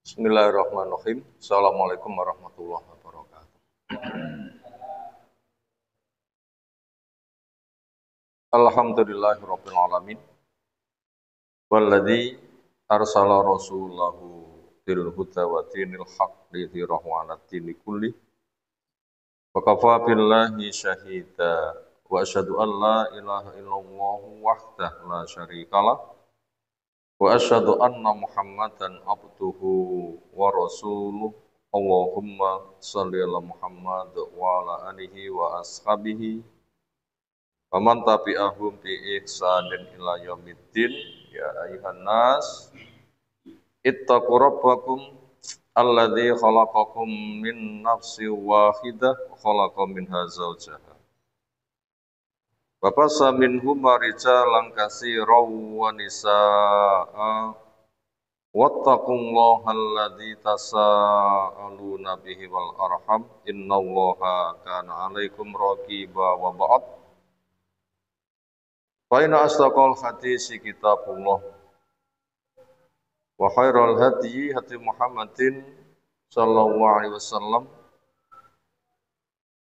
Bismillahirrahmanirrahim. Assalamualaikum warahmatullahi wabarakatuh. Alhamdulillahirabbil alamin. Walladzi arsala rasulahu bil huda wa dinil haqq lidhirahu 'alad dini kulli. Wa kafa billahi syahida wa asyhadu an la ilaha illallah wahdahu la syarikalah. Wa asyhadu anna Muhammadan abduhu wa rasuluh. Allahumma shalli ala Muhammad wa ala alihi wa ashabihi wa man tabi'ahum bi ihsanin ila yaumiddin. Ya ayuhan nas ittaqu rabbakum alladzi khalaqakum min nafsin wahidah wa khalaqa minha zawjaha wa bassa minhuma rijalan katsiran wa nisaa'a wattaqullaha alladzi tasaaluna bihi wal arham innallaha kana 'alaikum raqiba wa ba'd fa inna asdaqal hadisi kitabullah wa khairal hadyi hadi Muhammadin sallallahu alaihi wasallam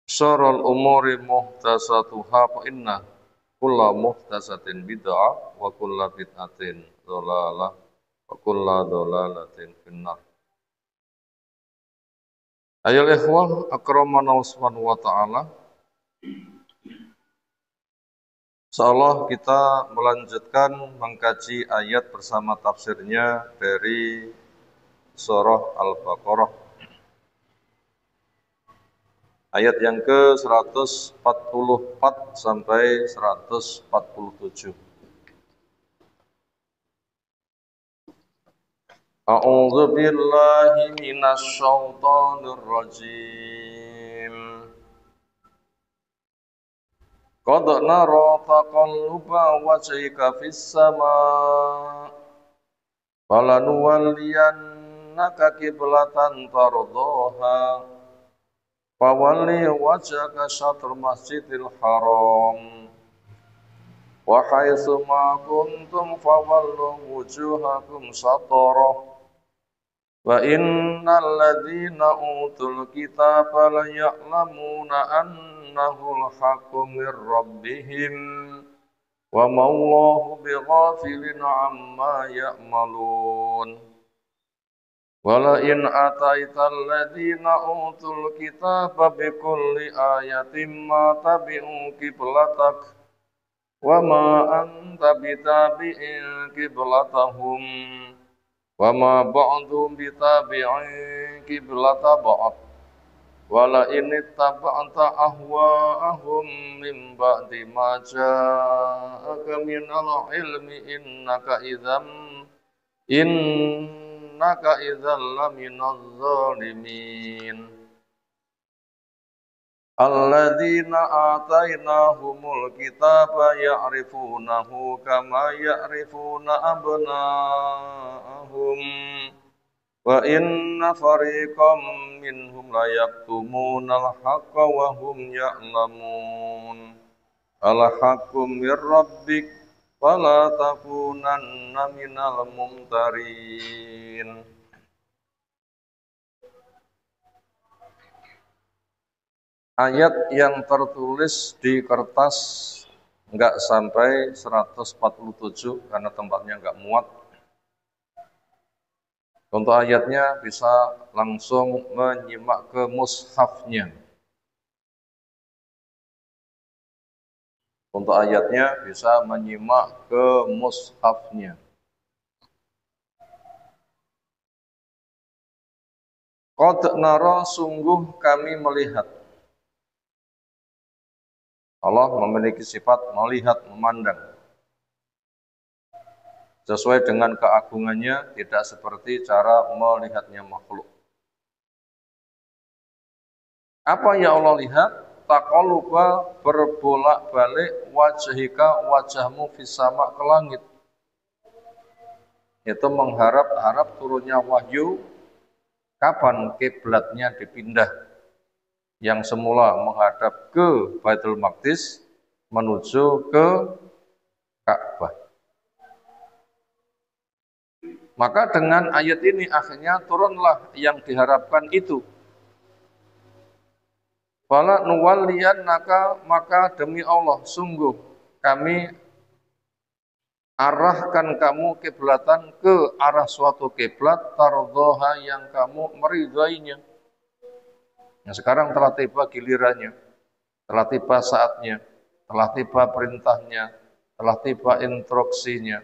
syarrul umuri muhdatsatuha fa inna kulla muhdatsatin bid'ah wa kulla bid'atin dhalalah wa kulla dhalalatin finnar. Ayol ikhwah akramana subhanahu wa ta'ala. Insyaallah kita melanjutkan mengkaji ayat bersama tafsirnya dari surah Al-Baqarah. Ayat yang ke-144 sampai 147. A'udzu billahi minasy syaithanir rajim. Qad nara taqalluba wajhika fis sama' falanuwalliyannaka qiblatan tardhaha fawalli wajhaka syatr masjidil haram wa haitsu ma kuntum fawallu wujuhakum syatrah wa innal ladzina utul kitaba la ya'lamuna annahul haqqu mir rabbihim wa ma Allahu bighafilin amma ya'malun. Wala in ataital ladzina utul kitaba bikulli ayatin ma tabi'u qiblatak wa ma anta bitabi'in qiblatahum wa ma ba'dhum bitabi'in qiblata ba'd wala in ittaba'ta ahwa'ahum min ba'di ma ja'aka minal ilmi innaka idzal laminaz zalimin. Alladzina atainahumul kitaba ya'rifunahu kama ya'rifuna abna'ahum wa inna fariqam minhum la yaktumunal haqqa wa hum ya'lamun. Al-haqqu mir rabbik fala takunanna minal mumtarin. Ayat yang tertulis di kertas enggak sampai 147 karena tempatnya enggak muat. Untuk ayatnya bisa langsung menyimak ke mushafnya. Untuk ayatnya bisa menyimak ke mushafnya. Qad nara sungguh kami melihat. Allah memiliki sifat melihat, memandang. Sesuai dengan keagungannya, tidak seperti cara melihatnya makhluk. Apa yang Allah lihat? Taqalluba berbolak-balik wajhika wajahmu fis sama' ke langit. Itu mengharap-harap turunnya wahyu kapan kiblatnya dipindah. Yang semula menghadap ke Baitul Maqdis menuju ke Ka'bah. Maka dengan ayat ini akhirnya turunlah yang diharapkan itu. Fala nuwalliyannaka, maka demi Allah sungguh kami arahkan kamu kiblatan ke arah suatu kiblat tardhaha yang kamu meridainya. Nah, sekarang telah tiba gilirannya, telah tiba saatnya, telah tiba perintahnya, telah tiba instruksinya.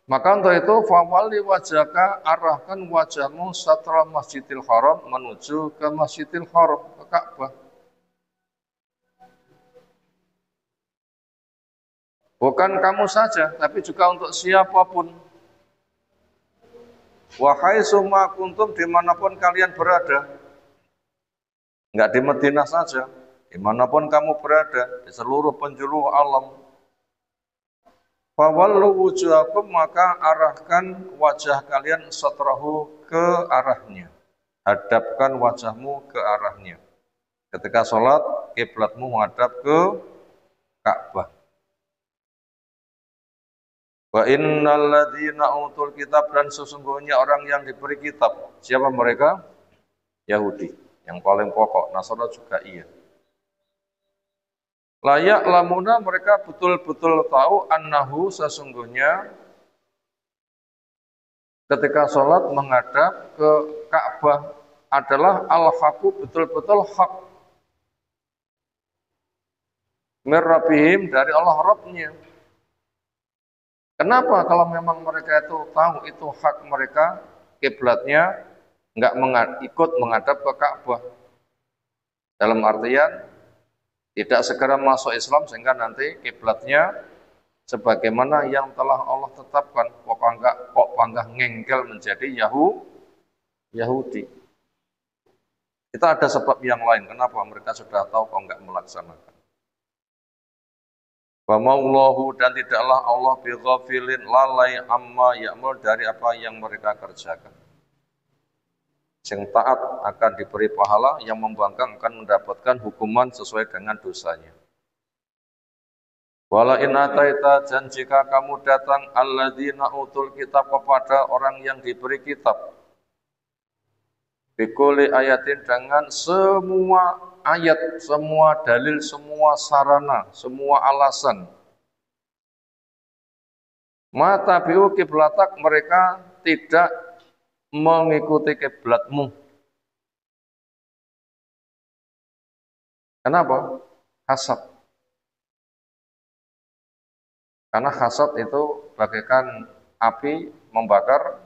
Maka untuk itu fawali wajhaka, arahkan wajahmu setelah Masjidil Haram menuju ke Masjidil Haram, ke Ka'bah. Bukan kamu saja, tapi juga untuk siapapun. Wahai summa kuntum, dimanapun kalian berada. Enggak di Madinah saja, dimanapun kamu berada, di seluruh penjuru alam. Fawallu wujuhakum, maka arahkan wajah kalian satrahu ke arahnya. Hadapkan wajahmu ke arahnya. Ketika sholat, kiblatmu menghadap ke Ka'bah. Wa innal ladzina utul kitab, dan sesungguhnya orang yang diberi kitab. Siapa mereka? Yahudi. Yang paling pokok, Nasara juga iya. Layak lamuna, mereka betul-betul tahu annahu, sesungguhnya ketika sholat menghadap ke Ka'bah adalah al-haqu, betul-betul hak mir rabbihim, dari Allah Rabbnya. Kenapa kalau memang mereka itu tahu itu hak mereka, kiblatnya enggak ikut menghadap ke Ka'bah? Dalam artian tidak segera masuk Islam sehingga nanti kiblatnya sebagaimana yang telah Allah tetapkan, kok panggah ngengkel menjadi Yahudi. Itu ada sebab yang lain kenapa mereka sudah tahu kok enggak melaksanakan. Wa maullahu, dan tidaklah Allah bighafilin, lalai amma ya'mul, dari apa yang mereka kerjakan. Yang taat akan diberi pahala, yang membangkang akan mendapatkan hukuman sesuai dengan dosanya. Wala in ataita, dan jika kamu datang alladzina utul kitab, kepada orang yang diberi kitab, bikuli ayatin, dengan semua ayat, semua dalil, semua sarana, semua alasan, mata biu kiblatak, mereka tidak mengikuti kiblatmu. Kenapa? Hasad. Karena hasad itu bagaikan api membakar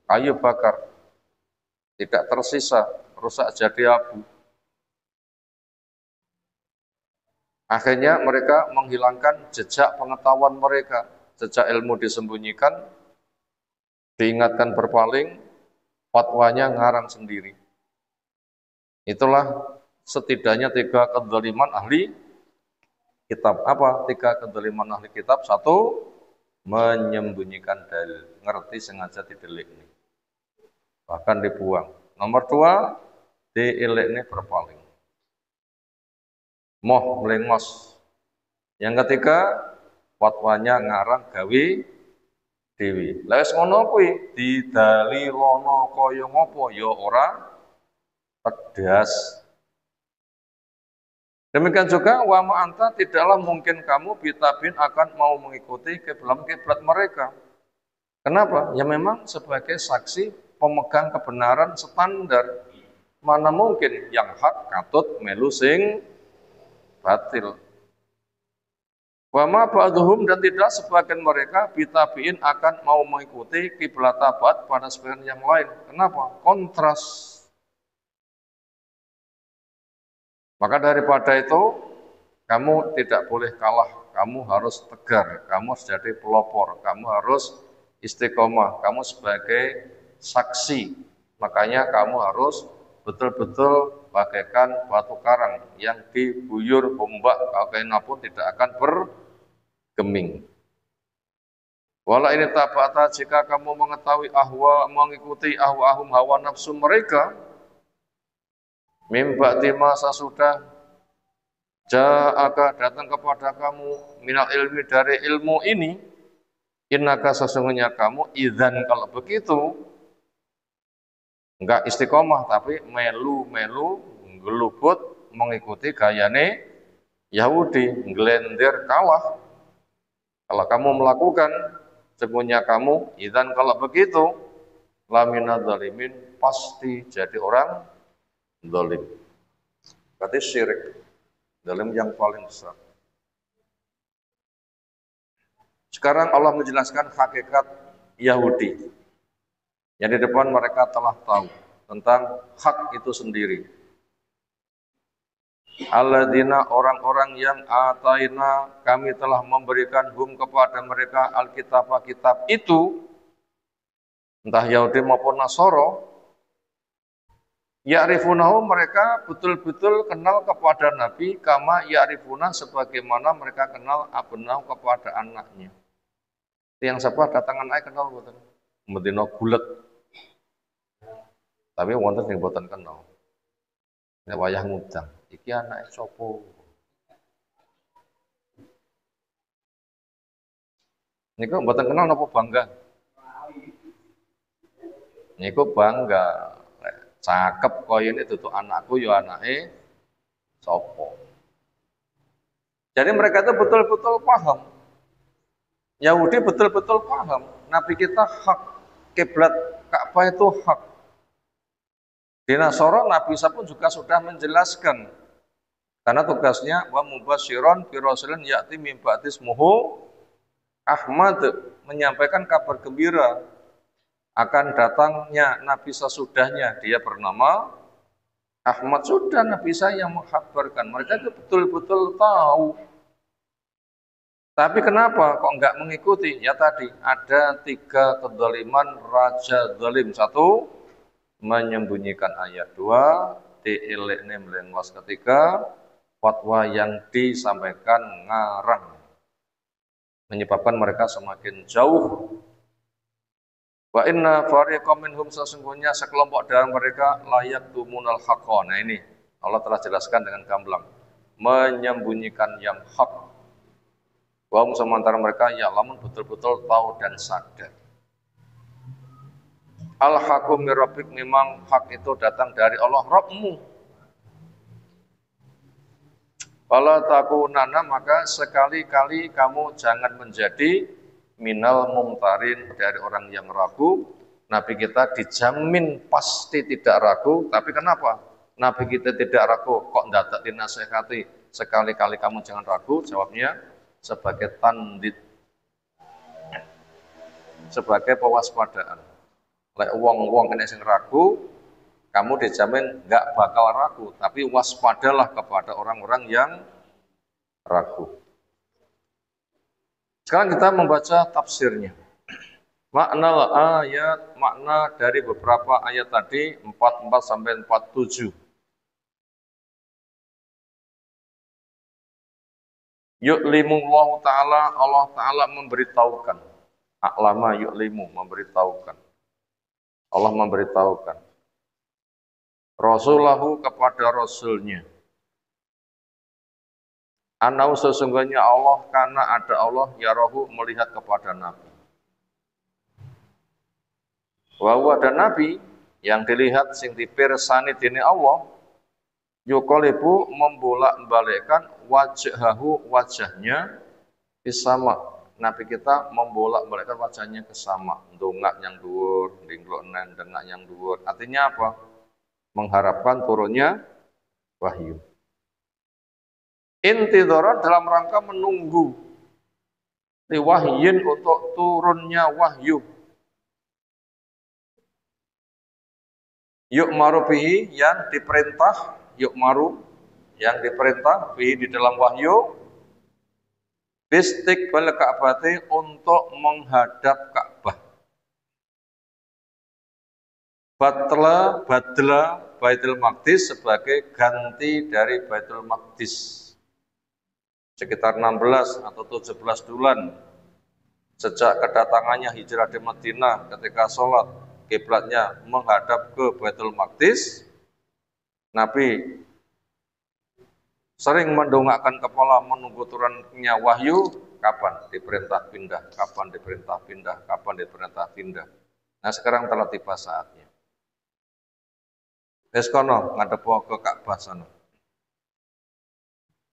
kayu bakar, tidak tersisa, rusak jadi abu. Akhirnya mereka menghilangkan jejak pengetahuan mereka, jejak ilmu disembunyikan, diingatkan berpaling, fatwanya ngarang sendiri. Itulah setidaknya 3 kedzaliman ahli kitab. Apa 3 kedzaliman ahli kitab? 1, menyembunyikan dalil, ngerti sengaja didelik nih, bahkan dibuang. Nomor 2, dielek nih, berpaling, moh melengos. Yang ketiga, fatwanya ngarang gawe dewi. Lah wis ngono kuwi didalilono kaya ngopo ya ora pedas. Demikian juga wa ma anta, tidaklah mungkin kamu bitabin akan mau mengikuti kiblat mereka. Kenapa? Ya memang sebagai saksi pemegang kebenaran standar. Mana mungkin yang hak katut melu sing batil. Wa ma ba'dhum, dan tidak sebagian mereka bitabiin akan mau mengikuti kiblat tabat pada sebagian yang lain. Kenapa? Kontras. Maka daripada itu, kamu tidak boleh kalah, kamu harus tegar, kamu harus jadi pelopor, kamu harus istiqomah, kamu sebagai saksi. Makanya kamu harus betul-betul bagaikan batu karang yang diguyur ombak, bagaimanapun tidak akan bergeming. Wala ini tabata, jika kamu mengetahui mengikuti ahwa-ahum, hawa nafsu mereka, mimba masa sudah ja'aka, datang kepada kamu, minal ilmi, dari ilmu ini, Innaka sesungguhnya kamu idzan kalau begitu enggak istiqomah tapi melu-melu gelubut mengikuti gayane Yahudi, ngelendir kalah. Kalau kamu melakukan sesungguhnya kamu idzan kalau begitu lamina zalimin pasti jadi orang zalim. Berarti syirik, zalim yang paling besar. Sekarang Allah menjelaskan hakikat Yahudi. Yang di depan mereka telah tahu tentang hak itu sendiri. Alladzina orang-orang yang ataina kami telah memberikan hum kepada mereka alkitab kitab itu, entah Yahudi maupun Nasoro, ya'rifunahu mereka betul-betul kenal kepada Nabi kama ya'rifuna sebagaimana mereka kenal abnahu kepada anaknya. Yang siapa datangan ae kenal boten. Medina gulet. Tapi wonten sing boten kenal. Nek wayah ngudang, iki anake sapa? Niku boten kenal napa bangga? Niku bangga. Cakep kaya ini tutuk anakku ya anake sapa. Jadi mereka itu betul-betul paham. Yahudi betul-betul paham. Nabi kita hak. Kiblat Ka'bah itu hak. Di Nasara Nabi Isa pun juga sudah menjelaskan. Karena tugasnya wa mubasyiron bi rasulin ya'ti min ba'di ismuhu Ahmad, menyampaikan kabar gembira akan datangnya Nabi sesudahnya, dia bernama Ahmad. Sudah Nabi Isa yang menghabarkan. Mereka itu betul-betul tahu. Tapi kenapa kok enggak mengikuti? Ya tadi ada 3 kezaliman raja zalim. 1, menyembunyikan ayat. 2, dielekne melengos. 3, fatwa yang disampaikan ngarang, menyebabkan mereka semakin jauh. Wa inna fariqam minhum sesungguhnya sekelompok dari mereka layak tumunal haqqa. Nah ini Allah telah jelaskan dengan gamblang, menyembunyikan yang hak. Wa sementara mereka ya lamun betul-betul tahu dan sadar. Al-haqqu mir rabbik, memang hak itu datang dari Allah Rabbmu. Wala takunanna, maka sekali-kali kamu jangan menjadi minal mumtarin, dari orang yang ragu. Nabi kita dijamin pasti tidak ragu, tapi kenapa Nabi kita tidak ragu kok ndadak dinasehati sekali-kali kamu jangan ragu? Jawabnya sebagai tandid, sebagai pewaspadaan. Lek wong-wong kena sing ragu, kamu dijamin nggak bakal ragu, tapi waspadalah kepada orang-orang yang ragu. Sekarang kita membaca tafsirnya. Makna ayat, makna dari beberapa ayat tadi 44 sampai 47. Yu'limullahu ta'ala, Allah ta'ala memberitahukan. A'lama yu'limu, memberitahukan. Allah memberitahukan. Rasulahu, kepada Rasulnya. Anau sesungguhnya Allah, karena ada Allah, ya rohu, melihat kepada Nabi. Wahu ada Nabi, yang dilihat sing dipirsani dini Allah, yukolibu membolak-balikkan wajhahu, wajahnya isama. Nabi kita membolak-balikkan wajahnya ke sama, ndongak yang dhuwur, ndingkloknen dengak yang dhuwur. Artinya apa? Mengharapkan turunnya wahyu. Intidharan, dalam rangka menunggu liwahyin, untuk turunnya wahyu. Yu'maru bihi, yang diperintah, yu'maru yang diperintah bihi di dalam wahyu, bistiqbal Ka'bati, untuk menghadap Ka'bah. Badla Baitul Maqdis, sebagai ganti dari Baitul Maqdis. Sekitar 16 atau 17 bulan sejak kedatangannya hijrah di Madinah, ketika sholat kiblatnya menghadap ke Baitul Maqdis, Nabi sering mendongakkan kepala menunggu turunnya wahyu kapan diperintah pindah, kapan diperintah pindah, kapan diperintah pindah. Nah sekarang telah tiba saatnya. Wis kono ngadep ke Ka'bah sana.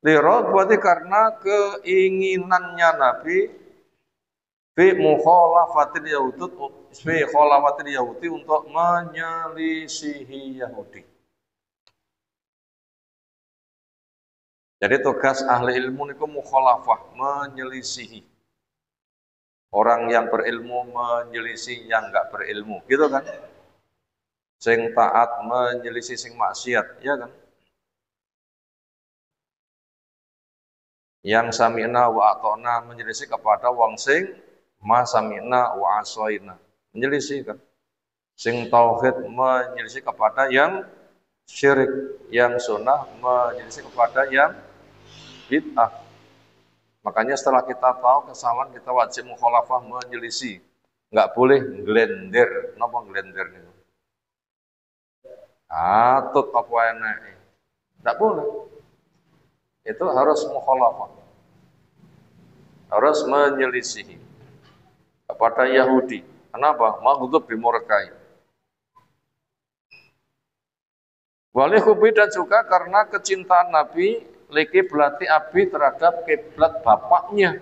Lirot berarti karena keinginannya Nabi fi mukhalafatil Yahudi untuk menyelisihi Yahudi. Jadi tugas ahli ilmu itu mukhalafah, menyelisihi. Orang yang berilmu menyelisih yang enggak berilmu, gitu kan? Sing taat menyelisih sing maksiat, ya kan? Yang sami'na wa atona menyelisih kepada wong sing ma sami'na wa asoina, menyelisih kan? Sing tauhid menyelisih kepada yang syirik, yang sunnah menyelisih kepada yang bid'ah. Makanya setelah kita tahu kesalahan, kita wajib mukhalafah, menyelisih. Enggak boleh ngelender. Napa ngelender niku? Atut apa enake? Enggak boleh. Itu harus mukhalafah. Harus menyelisihi kepada Yahudi. Kenapa? Maghdub bimurkai. Walihubi dan juga karena kecintaan Nabi liki belati abi terhadap kiblat bapaknya,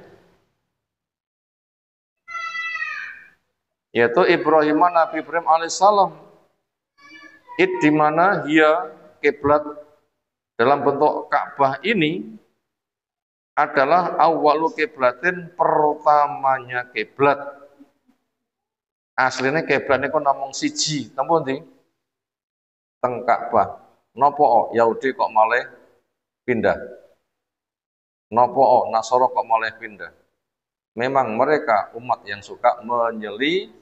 yaitu Ibrahim, Nabi Ibrahim alaihissalam. Di mana dia kiblat dalam bentuk Ka'bah ini adalah awalu kiblatin, pertamanya kiblat. Aslinya kiblat niku namung siji, napa ndi? Teng Ka'bah. Napa Yahudi kok malah pindah? Napa Nasara kok malah pindah? Memang mereka umat yang suka menyelisihi.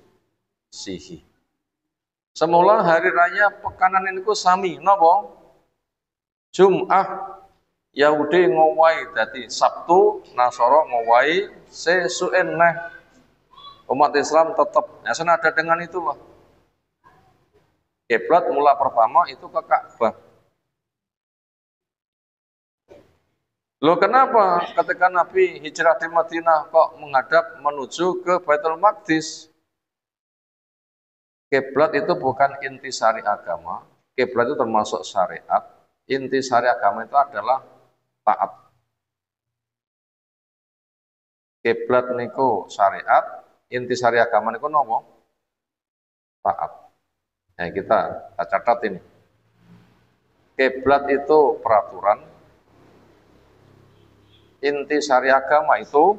Semula hari raya pekanan niku sami, napa? Jum'ah Yahudi ngowahi dadi Sabtu, Nasara ngowahi sesuke neh. Umat Islam tetap ya senada dengan itulah. Kiblat mula pertama itu ke Ka'bah. Loh kenapa ketika Nabi hijrah di Madinah kok menghadap menuju ke Baitul Maqdis? Kiblat itu bukan intisari agama. Kiblat itu termasuk syariat. Intisari agama itu adalah taat. Kiblat niku syariat, intisari agama niku nopo? Taat. Nah, kita catat ini. Kiblat itu peraturan, intisari agama itu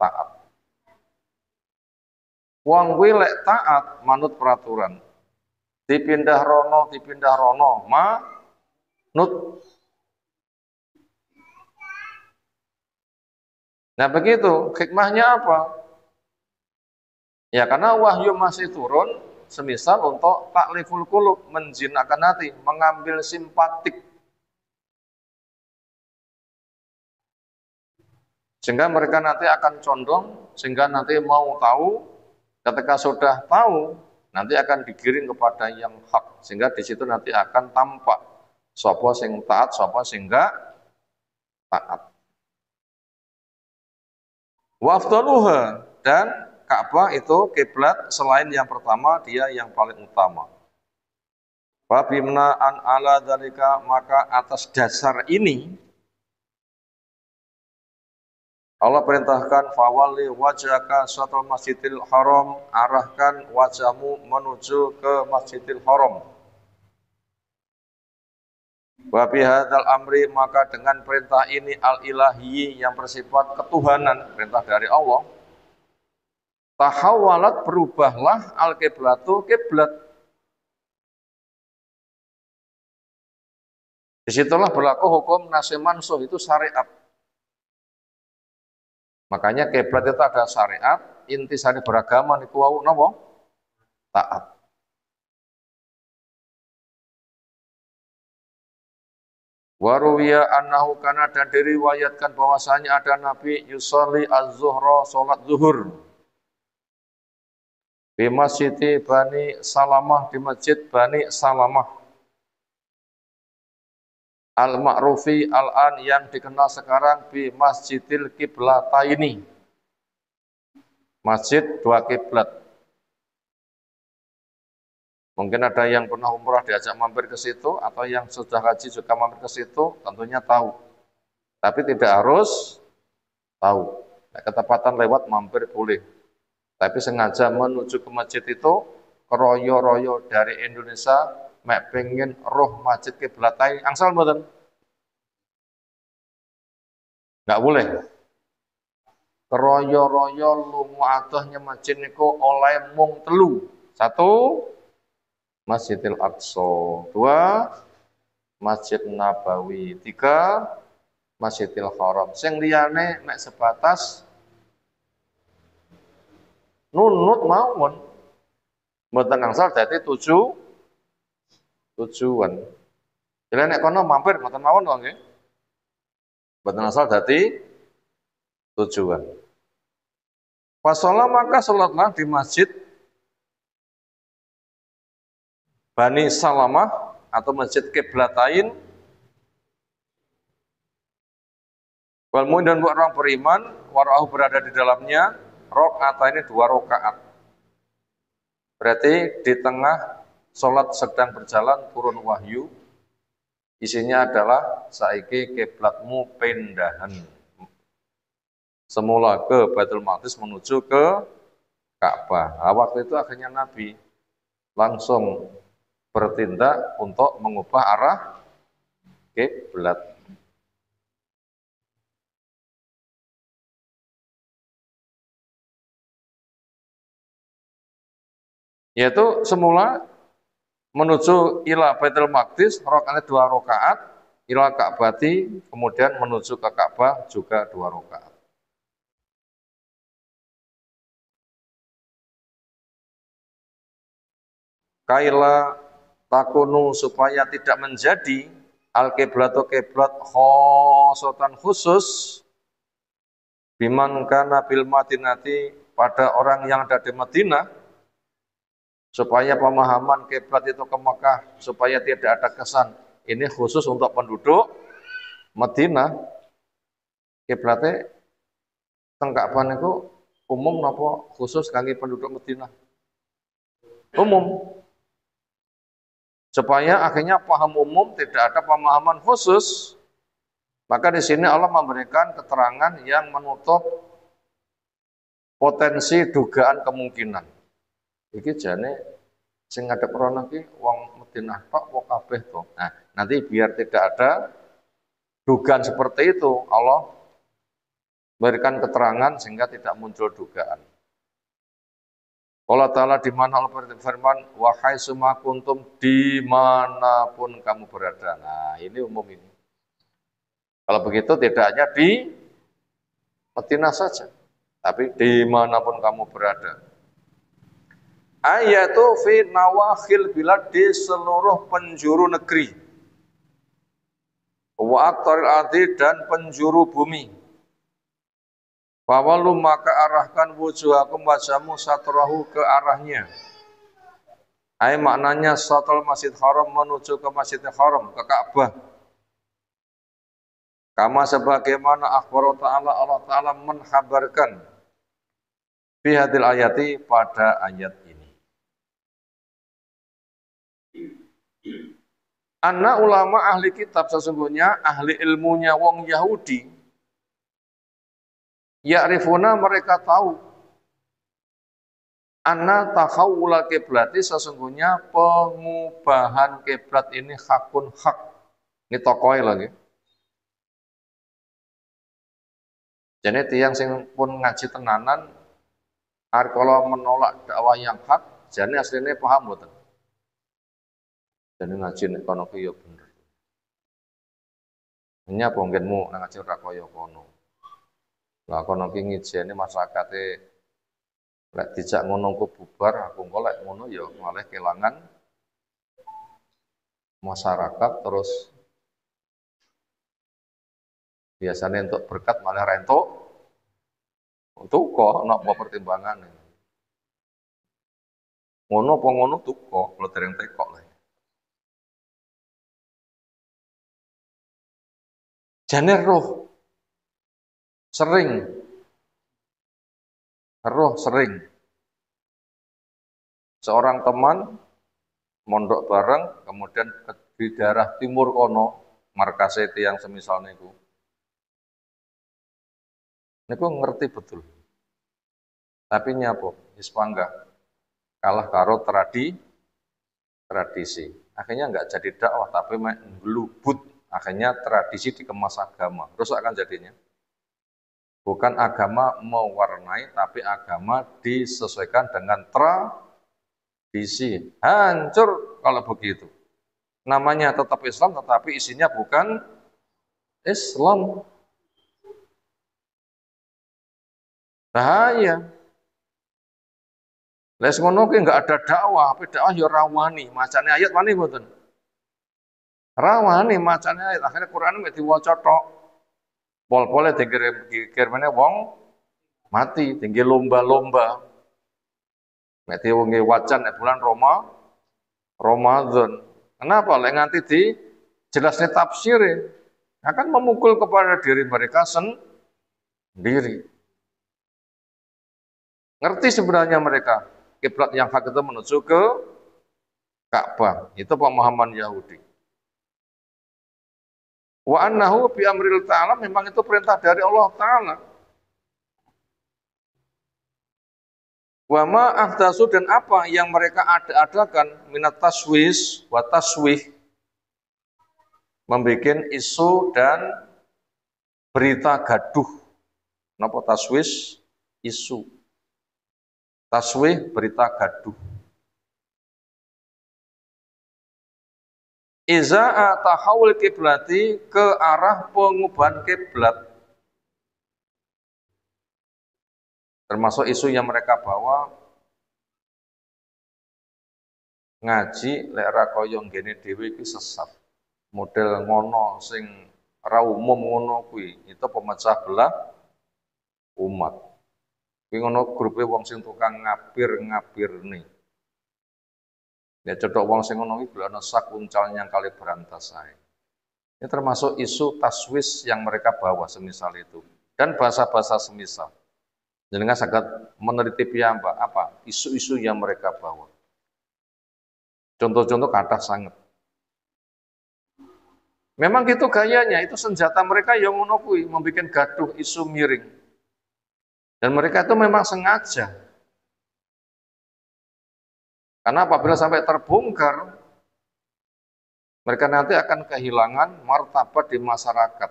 taat. Wong kuwi lek taat manut peraturan. Dipindah rono, manut. Nah begitu, hikmahnya apa? Ya karena wahyu masih turun, semisal untuk takliful qulub, menjinakkan hati, mengambil simpatik. Sehingga mereka nanti akan condong, sehingga nanti mau tahu, ketika sudah tahu, nanti akan digiring kepada yang hak. Sehingga di situ nanti akan tampak sapa sing taat, sapa sing enggak taat. Wa afdaluha, dan Ka'bah itu kiblat selain yang pertama, dia yang paling utama. Wa bimna'an ala dzalika, maka atas dasar ini Allah perintahkan fawalli wajhaka syatral Masjidil Haram, arahkan wajahmu menuju ke Masjidil Haram. Wa bihadzal amri, maka dengan perintah ini al-ilahi yang bersifat ketuhanan, perintah dari Allah, tahawwalat, berubahlah al-qiblatu, kiblat. Disitulah berlaku hukum nasih mansuh, itu syariat. Makanya kiblat itu ada syariat, intisari beragama niku wau napa? Taat. Waruwiya annahu kana, dan diriwayatkan bahwasanya ada Nabi yusolli az-zuhra, salat zuhur, di Masjid Bani Salamah, di Masjid Bani Salamah. al-ma'rufi al-an yang dikenal sekarang di Masjidil Qiblataini. Masjid dua kiblat. Mungkin ada yang pernah umrah diajak mampir ke situ atau yang sudah haji juga mampir ke situ, tentunya tahu. Tapi tidak harus tahu. Nah, ketepatan lewat mampir boleh. Tapi sengaja menuju ke masjid itu keroyo-royo dari Indonesia mek pengen roh masjid kiblatai angsal mboten. Enggak boleh. Keroyo-royo lunga adohnya masjid niku oleh mung telu. Satu, Masjidil Aqsa. Dua, Masjid Nabawi. Tiga, Masjidil Haram. Sing liyane mek sebatas nunut mawon. Mboten angsal dadi tujuan. Jadi nek kono mampir mboten mawon kok nggih. Mboten asal dadi tujuan. Wasolah maka sholatlah di masjid Bani Salamah atau masjid Qiblatain. Wal mu'min dan orang beriman warahu berada di dalamnya rakaat ini 2 rakaat. Berarti di tengah sholat sedang berjalan turun wahyu. Isinya adalah saiki kiblatmu pindahan. Semula ke Baitul Maqdis menuju ke Ka'bah. Nah, waktu itu akhirnya Nabi langsung bertindak untuk mengubah arah kiblat. Yaitu semula menuju ila Baitul Maqdis rakaatnya 2 rakaat, ila Ka'bati kemudian menuju ke Ka'bah juga 2 rakaat. Kaila takunu supaya tidak menjadi al-qiblatu kiblat khosotan khusus biman kana bil Madinati pada orang yang ada di Madinah, supaya pemahaman kiblat itu ke Mekah supaya tidak ada kesan ini khusus untuk penduduk Madinah. Kiblatnya teng Ka'bah niku umum napa khusus kangge penduduk Madinah? Umum. Supaya akhirnya paham umum, tidak ada pemahaman khusus. Maka di sini Allah memberikan keterangan yang menutup potensi dugaan kemungkinan. Iki jane sing ngadep rono ki wong Madinah tok wong kabeh to. Nah, nanti biar tidak ada dugaan seperti itu, Allah memberikan keterangan sehingga tidak muncul dugaan. Allah Ta'ala di mana Allah berfirman, wahai semua kuntum dimanapun kamu berada. Nah ini umum ini. Kalau begitu tidak hanya di Madinah saja, tapi dimanapun kamu berada. Ayatu fi nawakhil bilad di seluruh penjuru negeri. Wa aqtaril ardi dan penjuru bumi. Fawalu maka arahkan wujuhakum wajahmu satrahu ke arahnya. Ay maknanya satrul Masjid Haram menuju ke Masjidil Haram, ke Ka'bah. Kama sebagaimana akhbar ta'ala Allah Ta'ala menghabarkan fi hadil ayati pada ayat ini. Anna ulama ahli kitab sesungguhnya ahli ilmunya wong Yahudi. Ya'rifuna mereka tahu anna tahawula kiblati sesungguhnya pengubahan kiblat ini hakun hak. Ini tokoe lagi. Jadi tiang sing pun ngaji tenanan kalau menolak dakwah yang hak, jadi aslinya paham betul. Jadi ngaji nek kono ki ya bener. Nya ponggenmu ngaji ora kaya kono. Lah kono ki ngijeni masyarakate lek dijak ngono ku bubar, aku engko lek ngono ya malah kelangan masyarakat terus biasanya untuk berkat malah rentok untuk kok nak mau pertimbangan. Ngono apa ngono tuh kok kalau dereng tekok lah. Jane sering roh sering seorang teman mondok bareng kemudian di daerah timur kono markase tiyang semisal niku ngerti betul tapi nyapa wis panggah kalah karo tradisi akhirnya nggak jadi dakwah tapi ngelubut akhirnya tradisi dikemas agama rusak kan jadinya bukan agama mewarnai tapi agama disesuaikan dengan tradisi hancur kalau begitu namanya tetap Islam tetapi isinya bukan Islam bahaya les ngono ki enggak ada dakwah tapi dakwah ya rawani macane ayat wani mboten rawani macane ayat akhirnya Quran mek diwaca tok pol-pole dikirmene wong mati tinggi lomba-lomba mek diwonge wacan nek bulan Ramadan kenapa lek nganti di jelasnya tafsir akan memukul kepada diri mereka sendiri ngerti sebenarnya mereka kiblat yang hak itu menuju ke Ka'bah itu pemahaman Yahudi wa annahu bi amril ta'ala memang itu perintah dari Allah Ta'ala wa ma ahdasu dan apa yang mereka adakan minat taswis wa taswih membikin isu dan berita gaduh napa taswis isu taswih berita gaduh iza tahawul kiblati ke arah pengubahan kiblat termasuk isu yang mereka bawa ngaji lek ra kaya ngene dhewe iki sesat model ngono sing ra umum ngono kuwi itu pemecah belah umat kuwi ngono grupe wong sing tukang ngapir-ngapirne ya cedok wong sing ngono iki ana sak uncal yang kali berantas sae ini termasuk isu taswis yang mereka bawa semisal itu dan bahasa-bahasa semisal jenengan saged meneliti piyambak apa isu-isu yang mereka bawa contoh-contoh kathah sanget memang gitu gayanya itu senjata mereka yang ngono kuwi membuat gaduh isu miring dan mereka itu memang sengaja karena apabila sampai terbongkar mereka nanti akan kehilangan martabat di masyarakat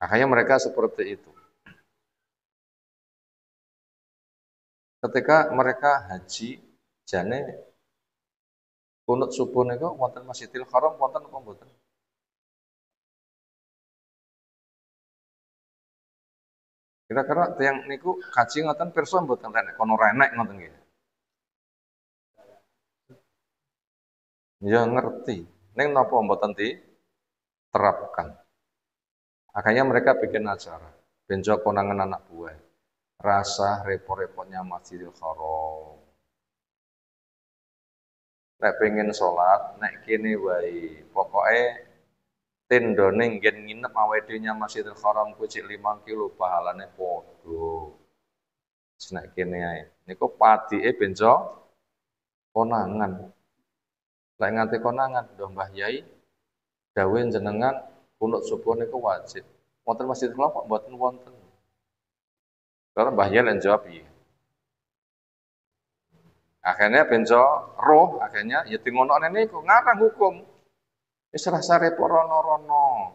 makanya mereka seperti itu ketika mereka haji jane kunut subuh niku wonten Masjidil Haram wonten apa mboten kira-kira tiyang niku kaji ngoten pirsa mboten renek kono renek ngoten nggih ya ngerti ning napa mboten diterapkan akhirnya mereka bikin acara benjo konangan anak buah rasa repot-repotnya Masjidil Haram nek pengen sholat nek kene wae pokoke tendone nggen nginep awake dhewe Masjidil Haram ku cek 5 kilo pahalane padha. Senek kene ae. Niku padike benjo konangan. Lek nganti konangan ndoh Mbah Yai dawuh jenengan kunut subuh niku wajib. Wonten Masjidil Haram kok mboten wonten. Karena Mbah Yai lan jawab piye? Akhirnya benjo roh akhirnya ya dingonokne niku ngarang hukum. Wis rasa repot rono-rono.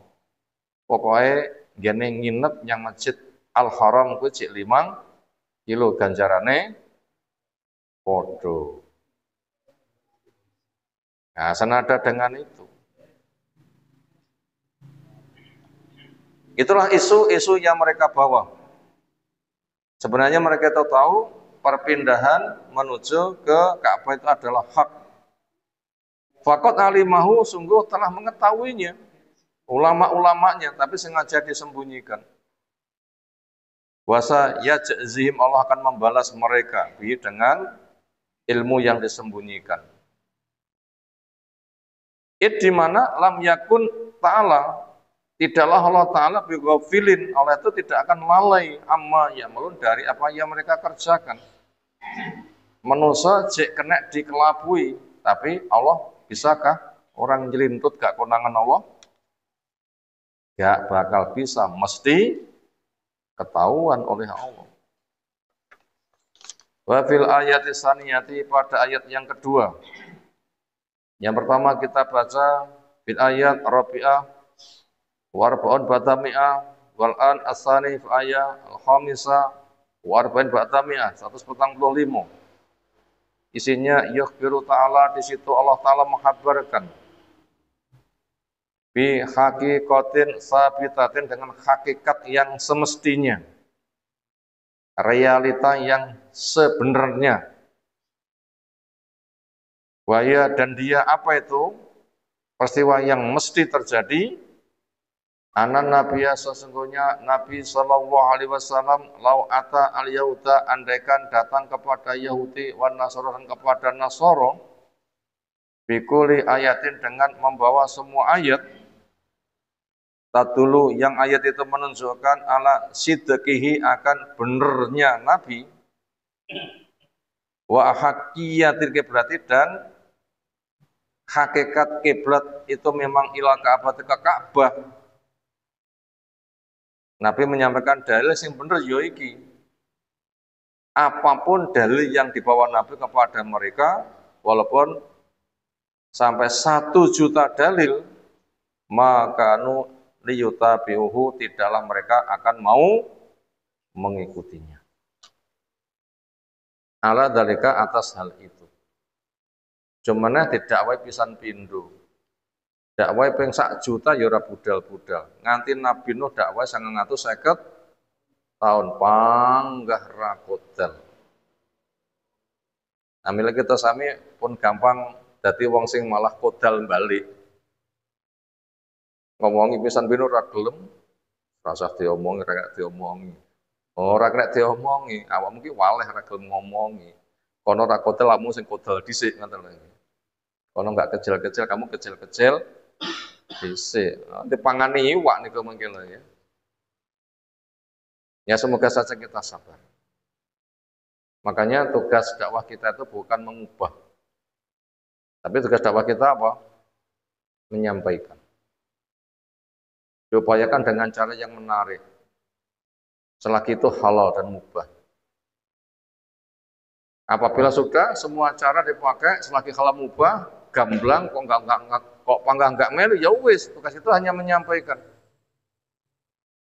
Pokoke ngene nginep yang Masjid Al Haram kuwi cek 5 kilo ganjarane padha. Nah, senada dengan itu. Itulah isu-isu yang mereka bawa. Sebenarnya mereka tahu perpindahan menuju ke Ka'bah itu adalah hak. Faqat alimahu sungguh telah mengetahuinya ulama-ulamanya tapi sengaja disembunyikan. Wasa yajzihim Allah akan membalas mereka dengan ilmu yang disembunyikan. Di mana lam yakun Ta'ala. Tidaklah Allah Ta'ala bighafilin, Allah itu tidak akan lalai amma ya'malun, dari apa yang mereka kerjakan. Manusia jek kena dikelabui, tapi Allah bisakah orang jelintut gak konangan Allah? Gak bakal bisa, mesti ketahuan oleh Allah. Wa fil ayati saniyati, pada ayat yang kedua. Yang pertama kita baca fil ayat rabi'ah warbaun batami'ah wal an asani fi ayat al-khamisa warbain batami'ah 145. Isinya yukhbiru ta'ala, di situ Allah Ta'ala menghabarkan bi haqiqatin sabitatin, dengan hakikat yang semestinya, realita yang sebenarnya. Waya, dan dia apa itu? Peristiwa yang mesti terjadi. Anan Nabiya, sesungguhnya Nabi Shallallahu Alaihi Wasallam, lau ata al Yahuda, andaikan datang kepada Yahudi, wan Nasoro, dan kepada Nasoro, bikuli ayatin, dengan membawa semua ayat, tadulu, yang ayat itu menunjukkan ala sidqihi, akan benernya Nabi, wa haqiyatil kiblati, dan hakikat kiblat itu memang ila Ka'bah, ke Ka'bah. Nabi menyampaikan dalil yang benar yoiki. Apapun dalil yang dibawa Nabi kepada mereka, walaupun sampai 1 juta dalil, maka liyutabi'uhu, tidaklah mereka akan mau mengikutinya. Ala dalika, atas hal itu. Cuman tidak wae pisan pindho. Dakwah ping 1 juta ya ora budal-budal. Nganti Nabi Nuh dakwah 950 tahun panggah ra kodal. Amile kita sami pun gampang dadi wong sing malah kodal balik. Ngomongi pisan pindho ora gelem, rasa diomongi, ora diomongi. Ora kena diomongi, awakmu ki waleh ora gelem ngomongi. Kono ra kodal, awakmu sing kodal dhisik ngoten lho. Kono enggak kecil-kecil, kamu kecil-kecil dhisik. Dipangani iwak niku mengke lho ya. Ya semoga saja kita sabar. Makanya tugas dakwah kita itu bukan mengubah. Tapi tugas dakwah kita apa? Menyampaikan. Diupayakan dengan cara yang menarik. Selagi itu halal dan mubah. Apabila sudah semua cara dipakai selagi halal mubah, gamblang kok enggak melu, ya wis, tugas itu hanya menyampaikan.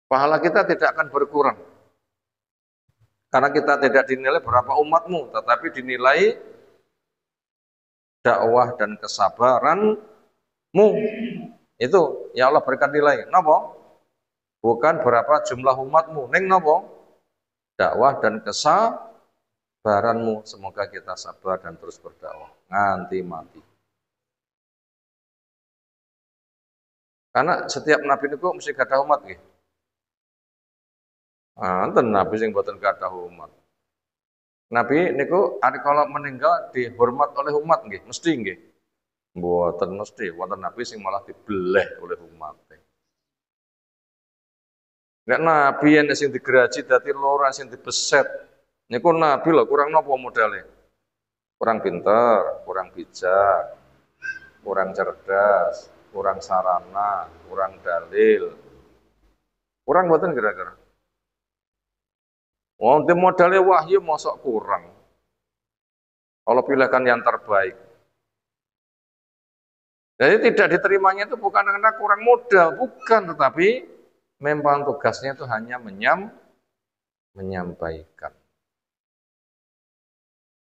Pahala kita tidak akan berkurang. Karena kita tidak dinilai berapa umatmu, tetapi dinilai dakwah dan kesabaranmu. Itu ya Allah berikan nilai. Napa? Bukan berapa jumlah umatmu, ning napa? Dakwah dan kesabaranmu. Semoga kita sabar dan terus berdakwah nganti mati. Karena setiap nabi niku mesti gadah umat nggih. Enten nabi sing boten gadah umat. Nabi niku ari kala meninggal dihormat oleh umat nggih, mesti nggih. Mboten mesti, wonten nabi sing malah dibeleh oleh umat. Nek nabi yen sing digeraji dadi loro, sing dibeset. Niku nabi lho, kurang napa modale? Kurang pinter, kurang bijak, kurang cerdas, kurang sarana, kurang dalil. Kurang mboten kira-kira. Wong di modalnya wahyu mosok kurang. Allah pilihkan yang terbaik. Jadi tidak diterimanya itu bukan karena kurang modal, bukan, tetapi memang tugasnya itu hanya menyampaikan.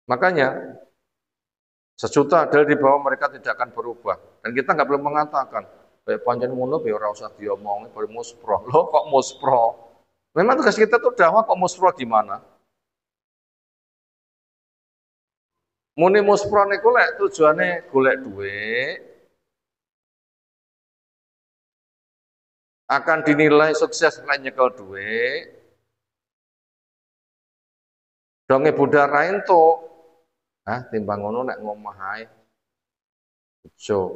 Makanya sejuta dalil di bawah mereka tidak akan berubah. Dan kita nggak perlu mengatakan, baik panjang ngono, biar ora usah diomongi, baru muspro. Loh kok muspro? Memang tugas kita tuh dakwah, kok muspro gimana? Muni muspro niku lek tujuane golek duit, akan dinilai sukses lek nyekel duit. Donge budal ra entuk. Timbang ngono nek ngomah ae. Bejo.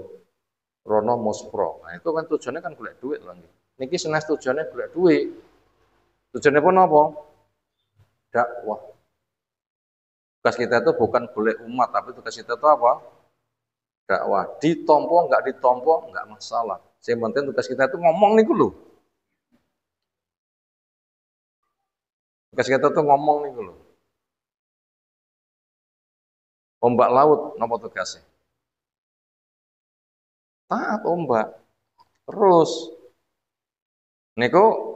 rono muspro. Nah, itu kan tujuannya kan golek duit lagi. Niki senes tujuannya golek duit. Tujuannya pun apa? Dakwah. Tugas kita itu bukan golek umat, tapi tugas kita itu apa? Dakwah. Ditompo enggak masalah. Yang penting tugas kita itu ngomong niku lho. Tugas kita itu ngomong niku lho. Ombak laut napa tugasnya? Taat ombak. Terus niku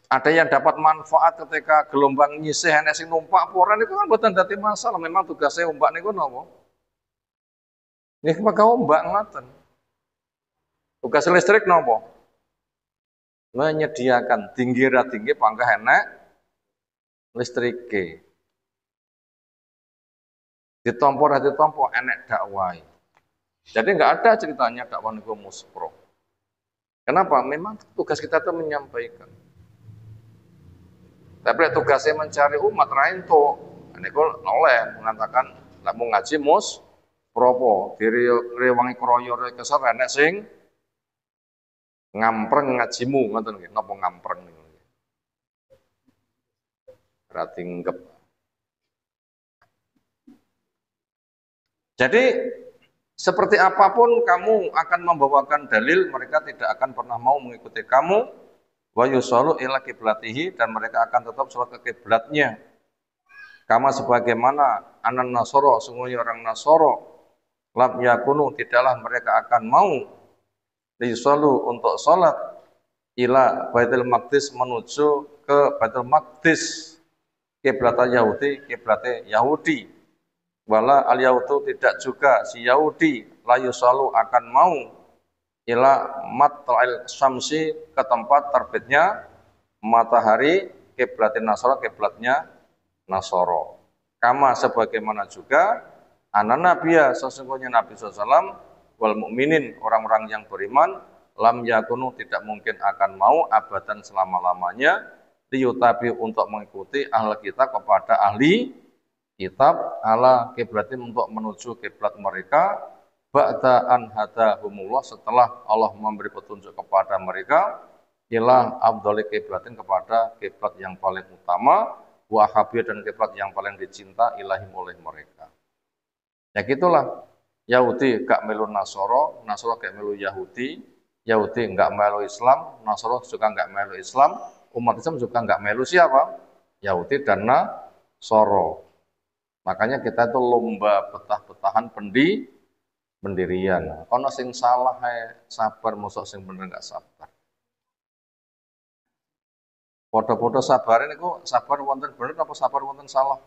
ada yang dapat manfaat ketika gelombang nyisih enek sing numpak poran itu kan mboten dadi masalah. Memang tugasnya ombak niku napa? Nggih pakai ombak ngoten. Tugas listrik napa? Menyediakan tinggi panggah enek listrike. Ditompo enek dakwah. Jadi nggak ada ceritanya dakwah niku muspro. Kenapa? Memang tugas kita itu menyampaikan. Tapi tugasnya mencari umat lain tuh, niku oleh mengatakan nggak mau ngaji propo diri rewangi kroyo kesar enek sing ngampreng ngajimu ngoten nggih. Napa ngampreng niku? Ra tinggep. Jadi seperti apapun kamu akan membawakan dalil, mereka tidak akan pernah mau mengikuti kamu. Wa yusallu ila kiblatihi, dan mereka akan tetap sholat ke kiblatnya. Kama sebagaimana anan nasoro, sungguhnya orang nasoro, lam yakunu, tidaklah mereka akan mau yusallu untuk sholat ila Baitul Maqdis, menuju ke Baitul Maqdis, kiblat Yahudi, kiblat Yahudi. Wala al Yahudu, tidak juga si Yahudi la yusallu akan mau ila matla'il syamsi, ke tempat terbitnya matahari, kiblatin Nasara, kiblatnya Nasara. Kama sebagaimana juga anak nabiya, sesungguhnya Nabi SAW, wal mukminin, orang-orang yang beriman, lam yakunu, tidak mungkin akan mau abadan selama-lamanya, liyutabi, untuk mengikuti ahli kita kepada ahli kitab, ala kiblatin, untuk menuju kiblat mereka, ba'da an hadahumullah, setelah Allah memberi petunjuk kepada mereka, ila afdhali kiblatin, kepada kiblat yang paling utama, wa habib, dan kiblat yang paling dicinta, ilahim, oleh mereka. Ya gitulah, Yahudi gak melu Nasoro, Nasoro gak melu Yahudi, Yahudi gak melu Islam, Nasoro juga gak melu Islam, umat Islam juga gak melu siapa? Yahudi dan Nasoro. Makanya kita itu lomba betah-betahan pendirian. Ono sing salah sabar, mosok sing bener gak sabar. Foto-foto sabarin itu sabar wonten bener apa sabar wonten salah?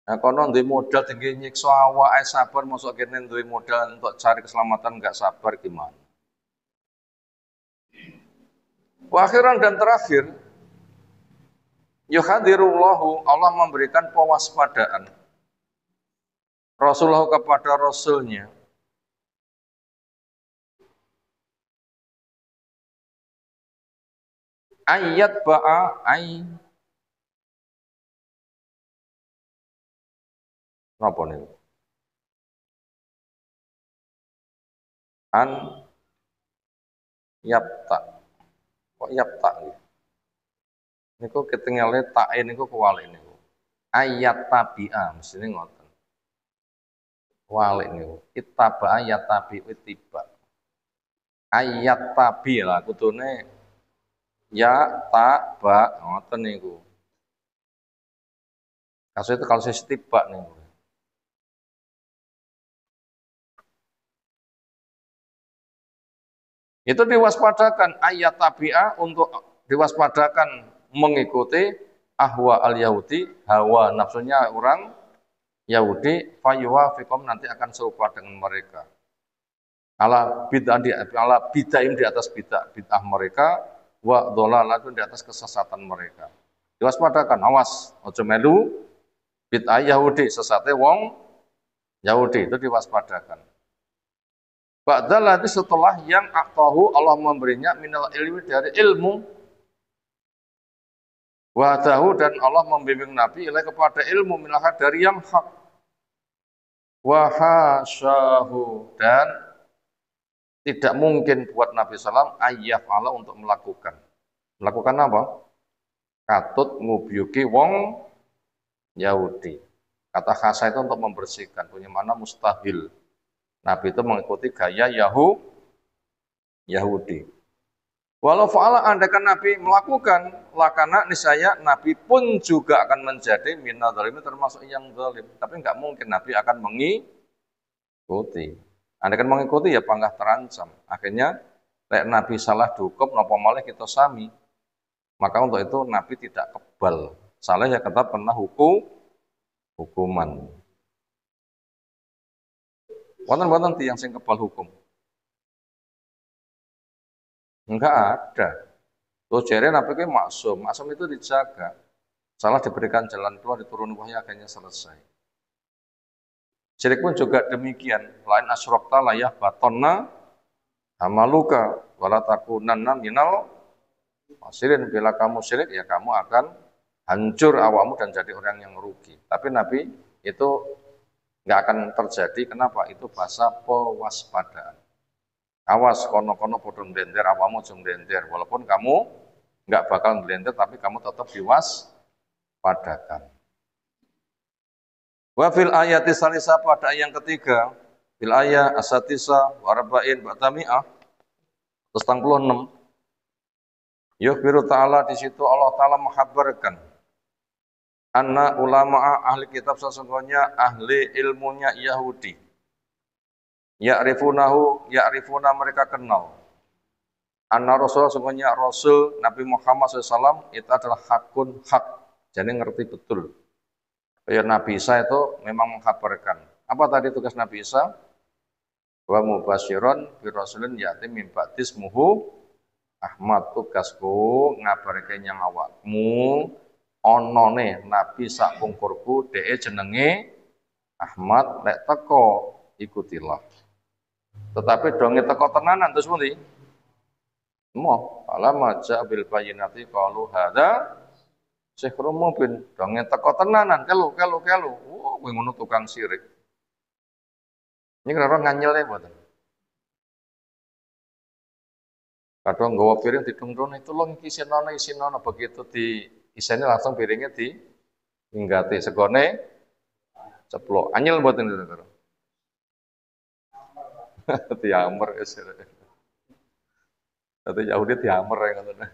Nah, kono duwe modal tinggi nyiksa awake sabar, mosok kene duwe modal untuk cari keselamatan enggak sabar gimana? Akhiran dan terakhir, yuhadirullahu, Allah memberikan pewaspadaan Rasulullah kepada Rasulnya. Ayat ba'a napa niku? An yapta. Kok yapta nggih? Niku ketinggalan ta'in niku kewalik niku. Ayat tabi'a mestine ngoten. Walik niku. Ittaba ayat tabi ittiba. Ayat tabi lah kudune ya ta ba ngoten niku. Kasus itu kalau saya setibak niku. Itu diwaspadakan ayat tabi'ah, untuk diwaspadakan mengikuti ahwa al-Yahudi, hawa nafsunya orang Yahudi, fayuwa fikum, nanti akan serupa dengan mereka. Ala bid'ahim, di atas bid'ah mereka, wa dhalalatun, di atas kesesatan mereka. Diwaspadakan, awas, ojo melu bid'ah Yahudi, sesate wong Yahudi, itu diwaspadakan. Ba'dal nanti setelah yang aktahu, Allah memberinya minal ilmi, dari ilmu, wadahu, dan Allah membimbing Nabi ilai kepada ilmu, minal dari yang hak, wa hasyahu, dan tidak mungkin buat Nabi SAW ayyaf'ala untuk melakukan. Melakukan apa? Katut ngubyuki wong Yahudi. Kata khasa itu untuk membersihkan, punya mana mustahil. Nabi itu mengikuti gaya Yahudi. Walau fa'ala, andaikan Nabi melakukan, lakana niscaya Nabi pun juga akan menjadi minal zalimin, termasuk yang zalim. Tapi nggak mungkin Nabi akan mengikuti. Andaikan mengikuti ya panggah terancam. Akhirnya Nabi salah dihukum, napa malih kita sami. Maka untuk itu Nabi tidak kebal. Salah ya tetap kena hukuman. Wonten tiyang sing kebal hukum. Enggak ada. Terus jere Nabi itu maksum. Maksum itu dijaga. Salah diberikan jalan keluar, diturun wahyu, akhirnya selesai. Syirik pun juga demikian. Lain asyrokta layah batonna amaluka wala takunanna minal khasirin. Bila kamu syirik ya kamu akan hancur awamu dan jadi orang yang merugi. Tapi Nabi itu nggak akan terjadi. Kenapa? Itu bahasa pewaspadaan. Awas kono-kono podo ndender, awamu jeng ndender. Walaupun kamu nggak bakal ndender, tapi kamu tetap diwaspadakan. Wa fil ayati salisa, pada ayat yang ketiga, fil ayat asatisa waraba'in ba'tami'ah 46. Yukhbiru ta'ala, di situ Allah Ta'ala menghabarkan anna ulama ahli kitab, sesungguhnya ahli ilmunya Yahudi, ya'rifuna mereka kenal, anna Rasul, sesungguhnya Rasul Nabi Muhammad SAW itu adalah hakun hak, jadi ngerti betul. Ya, Nabi Isa itu memang menghabarkan. Apa tadi tugas Nabi Isa? Wa mubasyiron bi rasulin ya'ti min ba'di ismuhu Ahmad, tugasku ngabarke nyang awakmu onone nabi sak pungkurku dhek jenenge Ahmad, lek teko ikutilah. Tetapi donge teko tenanan terus pundi? Mo, alama ja bil bayyinati qalu hadza sihrun mubin. Donge teko tenanan, kelu. Oh, kowe ngono tukang sirik. Ini kira-kira nganyele mboten. Kadang nggawa piring didung-dung itu loh isinono, begitu di isine langsung piringnya hinggati segone ceplok. Anyel mboten kira-kira. Diamer wis. Dadi Yahudi diamer ya ngoten.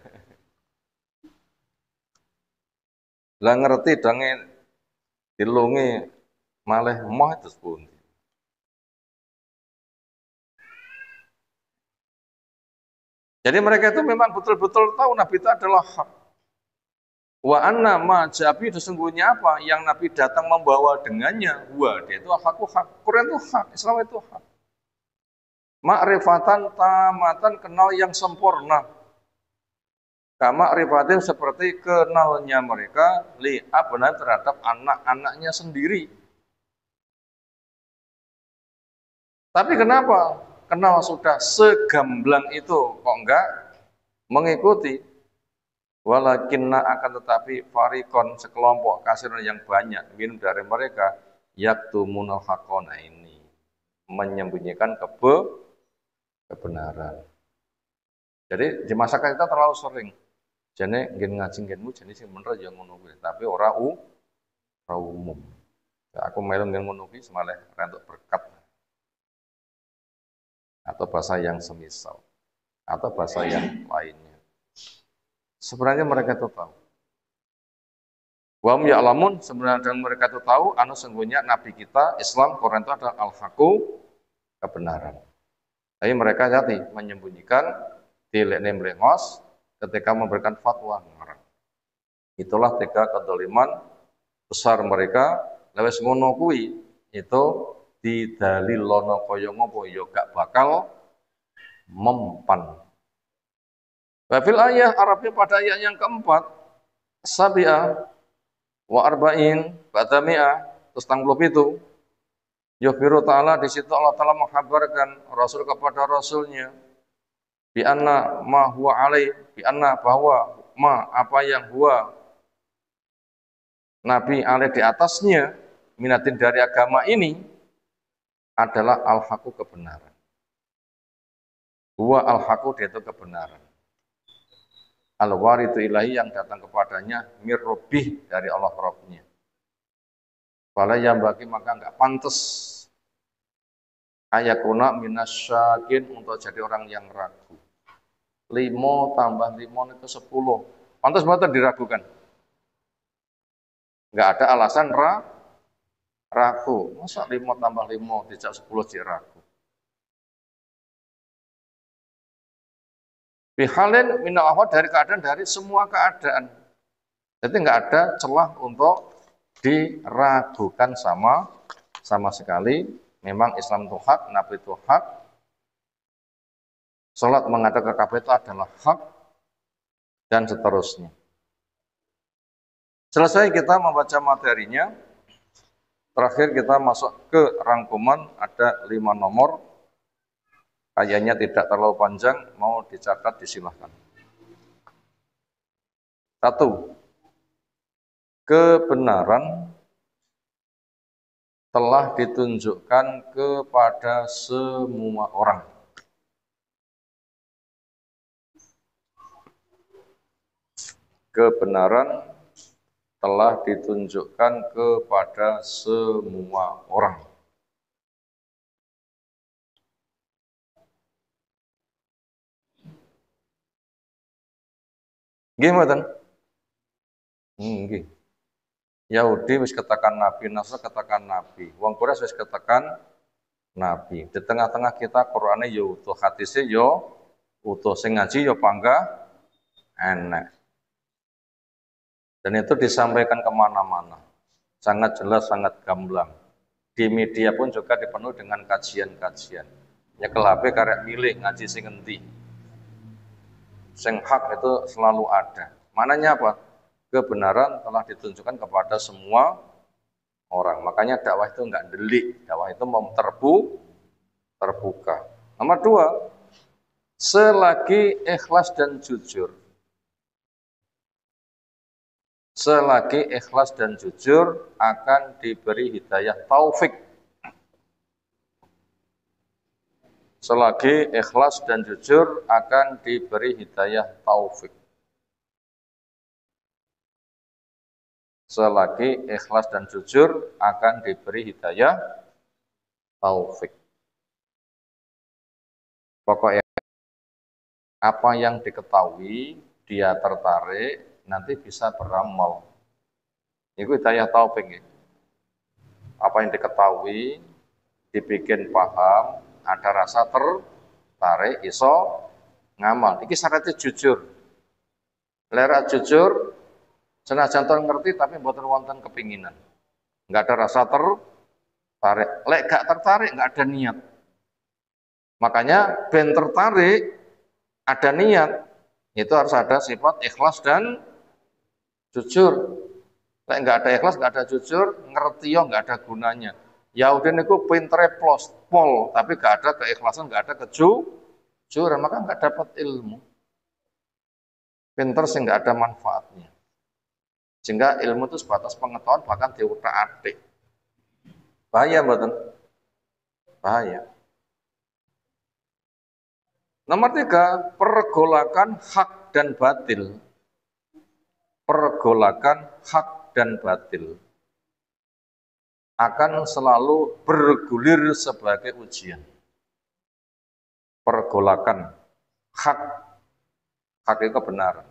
Lah ngerti donge dilungi malih emoh terus pundi. Jadi mereka itu memang betul-betul tahu Nabi itu adalah hak. Wa anna ma jabi, sesungguhnya apa yang Nabi datang membawa dengannya, dia itu hakku hak. Quran itu hak, Islam itu hak. Ma'rifatan tamatan, kenal yang sempurna. Kama rifatin, seperti kenalnya mereka li abna, terhadap anak-anaknya sendiri. Tapi kenapa kenal sudah segamblang itu kok enggak mengikuti? Walakinna, akan tetapi farikon, sekelompok kasirun yang banyak minum dari mereka yaktumunal haqqona, ini menyembunyikan kebenaran. Jadi di masyarakat kita terlalu sering jane ngen ngaji ngenmu jane sing bener ya ngono kuwi, tapi ora umum. Ya, aku melu ngen ngono kuwi semalih rentuk berkat atau bahasa yang semisal atau bahasa yang lainnya. Sebenarnya mereka itu tahu. Wa hum ya'lamun, sebenarnya mereka itu tahu anu sungguhnya nabi kita Islam Quran itu adalah al-haqqu, kebenaran. Tapi mereka hati menyembunyikan, dilekne mlengos ketika memberikan fatwa ngarang. Itulah tiga kedzaliman besar mereka. Lewes ngono kuwi itu didalilono kaya ngopo ya gak bakal mempan. Wafil ayat Arabnya pada ayat yang keempat, sabi'ah wa arba'in batami'ah, terus 70. Yukhbiru ta'ala, di situ Allah Ta'ala menghabarkan Rasul kepada Rasulnya, bi anna ma huwa alaih, bi anna bahwa ma apa yang huwa Nabi alaih di atasnya, minatin dari agama ini, adalah al-haqu kebenaran. Huwa al-haqu dia itu kebenaran. Al-waridu ilahi yang datang kepadanya mirrobih dari Allah Rabbnya. Fala yang bagi maka enggak pantas ayakuna minasyakin untuk jadi orang yang ragu. 5 tambah 5 itu 10. Pantas banget diragukan. Enggak ada alasan ragu. Masa 5 tambah 5 tidak 10 diragu. Bihalin minal ahwal dari keadaan dari semua keadaan. Jadi enggak ada celah untuk diragukan sama sekali. Memang Islam itu hak, Nabi itu hak, sholat menghadap ke Ka'bah itu adalah hak, dan seterusnya. Selesai kita membaca materinya, terakhir kita masuk ke rangkuman, ada 5 nomor, kayaknya tidak terlalu panjang, mau dicatat disilahkan. 1. Kebenaran telah ditunjukkan kepada semua orang. Kebenaran telah ditunjukkan kepada semua orang. Gimana? Nggih. Yahudi wis katakan Nabi, Nasrani katakan Nabi, wong Quraisy wis katakan Nabi. Di tengah-tengah kita Qur'ane ya utuh, hadise ya utuh, sing ngaji ya pangga enak. Dan itu disampaikan kemana-mana, sangat jelas, sangat gamblang. Di media pun juga dipenuhi dengan kajian-kajian. Nyekel HP karek milih ngaji sing endi. Sing hak itu selalu ada. Mananya apa? Kebenaran telah ditunjukkan kepada semua orang. Makanya dakwah itu enggak delik, dakwah itu terbuka. Nomor 2, selagi ikhlas dan jujur. Selagi ikhlas dan jujur akan diberi hidayah taufik. Selagi ikhlas dan jujur akan diberi hidayah taufik. Selagi ikhlas dan jujur akan diberi hidayah taufik. Pokoknya apa yang diketahui dia tertarik, nanti bisa beramal. Itu hidayah taufik. Apa yang diketahui dibikin paham, ada rasa tertarik, iso ngamal. Iki syaratnya jujur. Lera jujur, senajan ngerti tapi mboten wonten kepinginan. Enggak ada rasa tertarik. Lek gak tertarik enggak ada niat. Makanya ben tertarik ada niat. Itu harus ada sifat ikhlas dan jujur. Lek enggak ada ikhlas, enggak ada jujur, ngerti yo enggak ada gunanya. Yahudi niku pintere pol, tapi enggak ada keikhlasan, enggak ada kejujuran, maka enggak dapat ilmu. Pinter sih enggak ada manfaatnya. Sehingga ilmu itu sebatas pengetahuan, bahkan diutak-atik. Bahaya, mboten? Bahaya. Nomor 3, pergolakan hak dan batil. Pergolakan hak dan batil akan selalu bergulir sebagai ujian. Pergolakan hak itu kebenaran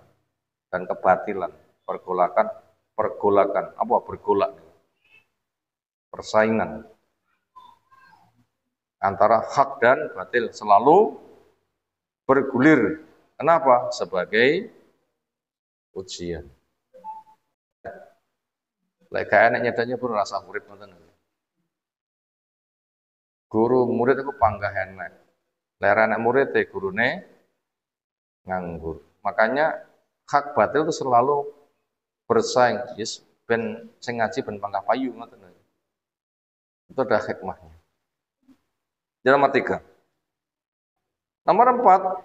dan kebatilan. Pergolakan, apa bergolak? Persaingan antara hak dan batil selalu bergulir. Kenapa? Sebagai ujian. Lek gak enak nyatanya pun rasa urip ngoten. Guru murid itu panggah enak. Lek anak murid gurune nganggur. Makanya hak batil itu selalu bersaing. Yes, ben sing ngaji ben panggah payu ngoten. Itu ada hikmahnya. Nomor 3. Nomor 4,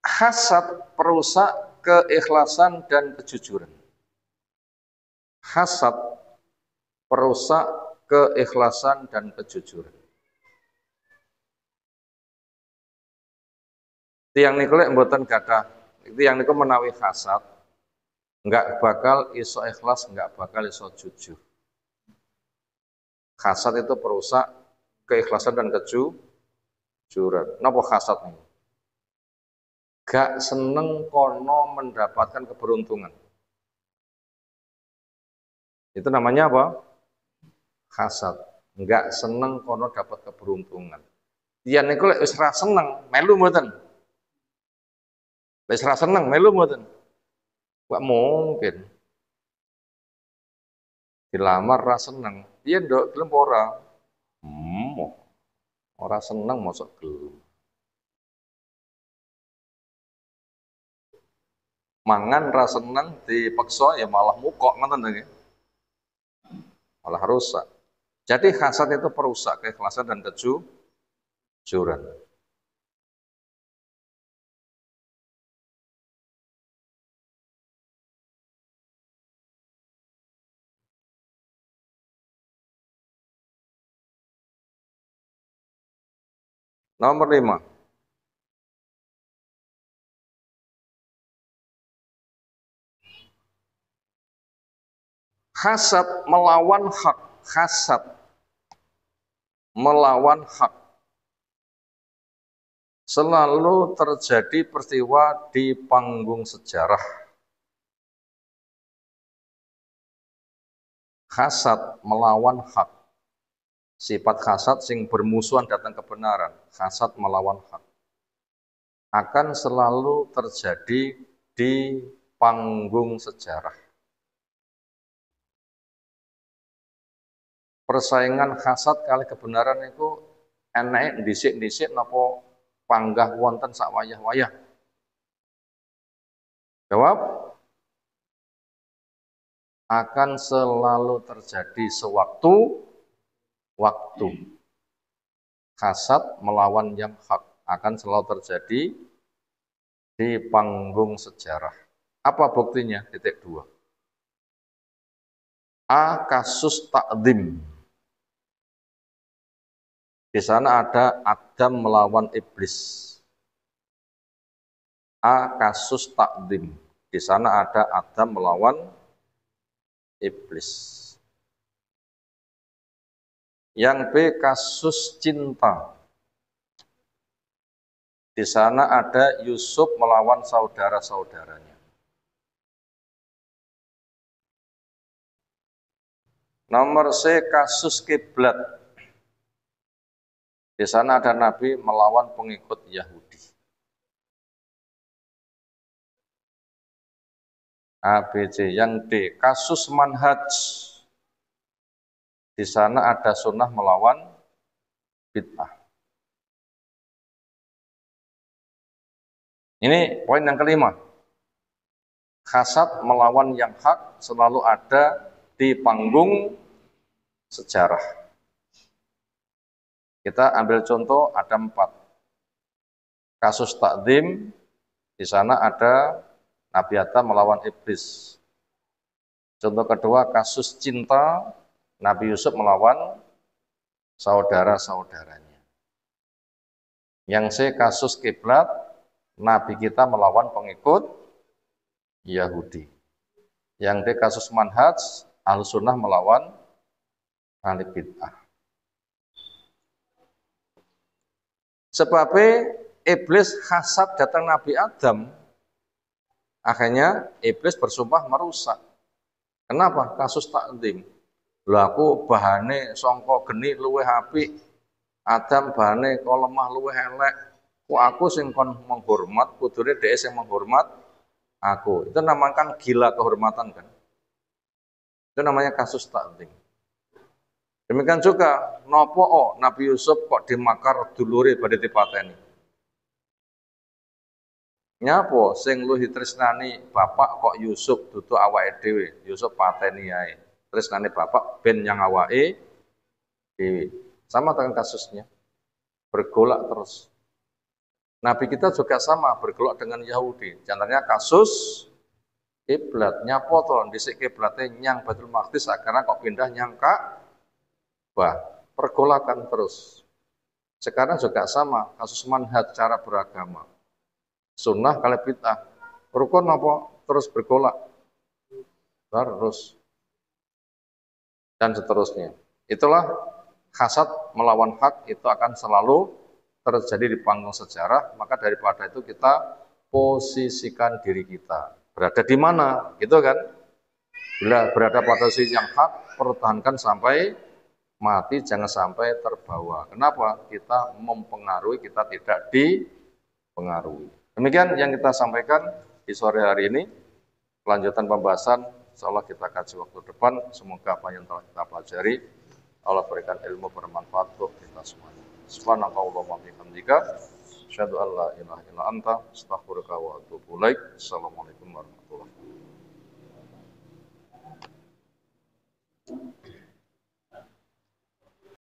hasad perusak keikhlasan dan kejujuran. Hasad perusak keikhlasan dan kejujuran. Tiang niku lek mboten gadah, tiang niku menawi hasad, enggak bakal iso ikhlas, enggak bakal iso jujur. Hasad itu perusak keikhlasan dan kejujuran. Napa hasad niku? Gak seneng kono mendapatkan keberuntungan. Itu namanya apa? Hasad. Enggak seneng kono dapat keberuntungan. Tiyan niku lek wis ra seneng, melu mboten? Wis ra seneng, melu mboten? Gak mungkin. Dilamar ra seneng. Iya nduk, gelem ora? Ora seneng mosok gelem. Mangan ra seneng dipaksa ya malah mukok ngoten nggih. Malah rusak. Jadi hasad itu perusak keikhlasan dan kejujuran. Nomor 5. Hasad melawan hak. Hasad melawan hak. Selalu terjadi peristiwa di panggung sejarah. Hasad melawan hak. Sifat hasad sing bermusuhan datang kebenaran. Hasad melawan hak. Akan selalu terjadi di panggung sejarah. Persaingan hasad kali kebenaran itu enek dhisik-dhisik napa panggah wonten sak wayah-wayah? Jawab, akan selalu terjadi sewaktu-waktu. Hasad melawan yang hak akan selalu terjadi di panggung sejarah. Apa buktinya? Titik 2. A. Kasus takdim. Di sana ada Adam melawan iblis. A. Kasus takdim. Di sana ada Adam melawan iblis. Yang B. Kasus cinta. Di sana ada Yusuf melawan saudara-saudaranya. Nomor C. Kasus kiblat. Di sana ada Nabi melawan pengikut Yahudi. A, B, C. Yang D. Kasus manhaj. Di sana ada sunnah melawan bid'ah. Ini poin yang kelima. Hasad melawan yang hak selalu ada di panggung sejarah. Kita ambil contoh, ada 4. Kasus takdim, di sana ada Nabi Adam melawan iblis. Contoh kedua, kasus cinta, Nabi Yusuf melawan saudara-saudaranya. Yang C, kasus kiblat, Nabi kita melawan pengikut Yahudi. Yang D, kasus manhaj, Ahlussunnah melawan ahli bid'ah. Sebabnya iblis hasad datang Nabi Adam, akhirnya iblis bersumpah merusak. Kenapa? Kasus takdim. Lho aku bahane sangka geni luwih apik, Adam bahane kok lemah luwih elek. Kok aku sing kon menghormat, kudune dhek sing menghormat aku. Itu namakan gila kehormatan kan. Itu namanya kasus takdim. Demikian juga nopo Nabi Yusuf kok dimakar dulure badhe dipateni. Nyapa sing luwih tresnani bapak kok Yusuf dudu awake dhewe, Yusuf pateni ae. Tresnane bapak ben yang awake dhewe. Sama dengan kasusnya. Bergolak terus. Nabi kita juga sama bergolak dengan Yahudi. Contohnya kasus kiblat. Nyapa to dhisik kiblate nyang Baitul Maqdis akhirnya kok pindah nyang Ka'bah. Pergolakan terus. Sekarang juga sama kasus manhaj cara beragama. Sunnah kali bid'ah. Rukun apa? Terus bergolak. Terus. Dan seterusnya. Itulah hasad melawan hak itu akan selalu terjadi di panggung sejarah. Maka daripada itu kita posisikan diri kita. Berada di mana? Gitu kan? Bila berada pada posisi yang hak, pertahankan sampai mati, jangan sampai terbawa. Kenapa? Kita mempengaruhi, kita tidak dipengaruhi. Demikian yang kita sampaikan di sore hari ini. Kelanjutan pembahasan, insya Allah kita kaji waktu depan. Semoga apa yang telah kita pelajari, Allah berikan ilmu bermanfaat untuk kita semuanya. Subhanakallahumma wa bihamdika, asyhadu an la ilaha illa anta, astaghfiruka wa atubu ilaik. Assalamualaikum warahmatullahi wabarakatuh.